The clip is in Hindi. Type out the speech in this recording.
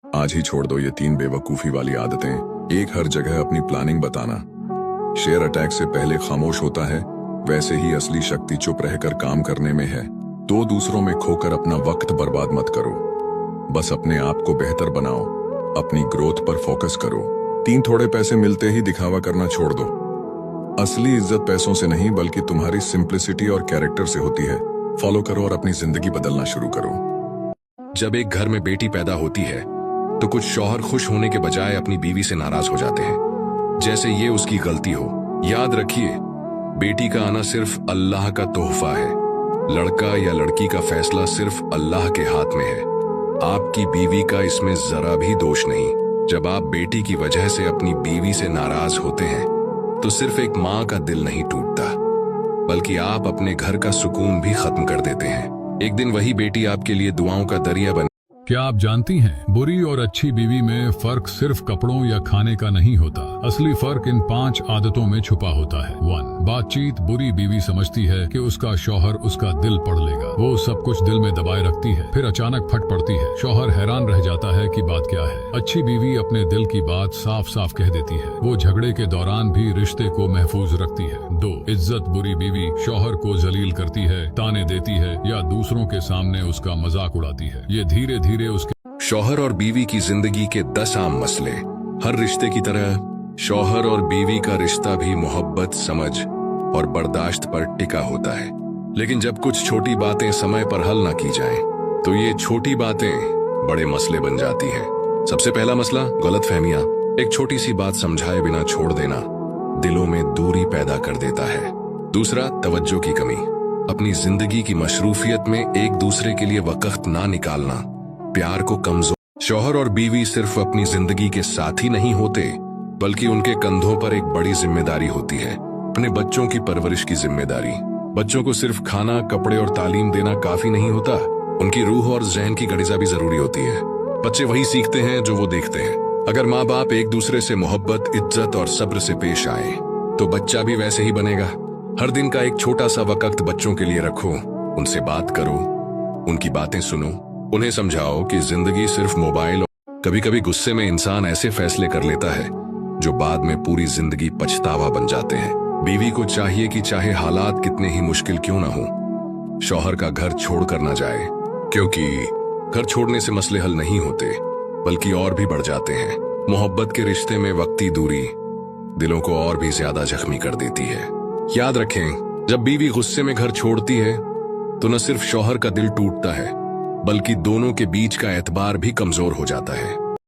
आज ही छोड़ दो ये 3 बेवकूफी वाली आदतें। एक, हर जगह अपनी प्लानिंग बताना। शेयर अटैक से पहले खामोश होता है, वैसे ही असली शक्ति चुप रहकर काम करने में है। 2, दूसरों में खोकर अपना वक्त बर्बाद मत करो, बस अपने आप को बेहतर बनाओ, अपनी ग्रोथ पर फोकस करो। 3, थोड़े पैसे मिलते ही दिखावा करना छोड़ दो। असली इज्जत पैसों से नहीं बल्कि तुम्हारी सिंप्लिसिटी और कैरेक्टर से होती है। फॉलो करो और अपनी जिंदगी बदलना शुरू करो। जब एक घर में बेटी पैदा होती है तो कुछ शौहर खुश होने के बजाय अपनी बीवी से नाराज हो जाते हैं, जैसे ये उसकी गलती हो। याद रखिए, बेटी का आना सिर्फ अल्लाह का तोहफा है। लड़का या लड़की का फैसला सिर्फ अल्लाह के हाथ में है। आपकी बीवी का इसमें जरा भी दोष नहीं। जब आप बेटी की वजह से अपनी बीवी से नाराज होते हैं तो सिर्फ एक माँ का दिल नहीं टूटता, बल्कि आप अपने घर का सुकून भी खत्म कर देते हैं। एक दिन वही बेटी आपके लिए दुआओं का दरिया बन। क्या आप जानती हैं, बुरी और अच्छी बीवी में फर्क सिर्फ कपड़ों या खाने का नहीं होता। असली फर्क इन 5 आदतों में छुपा होता है। 1, बातचीत। बुरी बीवी समझती है कि उसका शौहर उसका दिल पढ़ लेगा। वो सब कुछ दिल में दबाए रखती है, फिर अचानक फट पड़ती है। शौहर हैरान रह जाता है कि बात क्या है। अच्छी बीवी अपने दिल की बात साफ साफ कह देती है। वो झगड़े के दौरान भी रिश्ते को महफूज रखती है। 2, इज्जत। बुरी बीवी शौहर को जलील करती है, ताने देती है या दूसरों के सामने उसका मजाक उड़ाती है। ये धीरे धीरे उसके शौहर और बीवी की जिंदगी के 10 आम मसले। हर रिश्ते की तरह शौहर और बीवी का रिश्ता भी मोहब्बत, समझ और बर्दाश्त पर टिका होता है। लेकिन जब कुछ छोटी बातें समय पर हल ना की जाएं, तो ये छोटी बातें बड़े मसले बन जाती हैं। सबसे पहला मसला, गलतफहमियां। एक छोटी सी बात समझाए बिना छोड़ देना दिलों में दूरी पैदा कर देता है। दूसरा, तवज्जो की कमी। अपनी जिंदगी की मशरूफियत में एक दूसरे के लिए वक्त ना निकालना प्यार को कमजोर। शौहर और बीवी सिर्फ अपनी जिंदगी के साथी नहीं होते, बल्कि उनके कंधों पर एक बड़ी जिम्मेदारी होती है, अपने बच्चों की परवरिश की जिम्मेदारी। बच्चों को सिर्फ खाना, कपड़े और तालीम देना काफी नहीं होता, उनकी रूह और जहन की गड़िजा भी जरूरी होती है। बच्चे वही सीखते हैं जो वो देखते हैं। अगर माँ बाप एक दूसरे से मोहब्बत, इज्जत और सब्र से पेश आए तो बच्चा भी वैसे ही बनेगा। हर दिन का एक छोटा सा वक्त बच्चों के लिए रखो, उनसे बात करो, उनकी बातें सुनो, उन्हें समझाओ कि जिंदगी सिर्फ मोबाइल और कभी कभी गुस्से में इंसान ऐसे फैसले कर लेता है जो बाद में पूरी जिंदगी पछतावा बन जाते हैं। बीवी को चाहिए कि चाहे हालात कितने ही मुश्किल क्यों ना हो, शौहर का घर छोड़कर ना जाए, क्योंकि घर छोड़ने से मसले हल नहीं होते बल्कि और भी बढ़ जाते हैं। मोहब्बत के रिश्ते में वक्ती दूरी दिलों को और भी ज्यादा जख्मी कर देती है। याद रखें, जब बीवी गुस्से में घर छोड़ती है तो न सिर्फ शौहर का दिल टूटता है, बल्कि दोनों के बीच का एतबार भी कमजोर हो जाता है।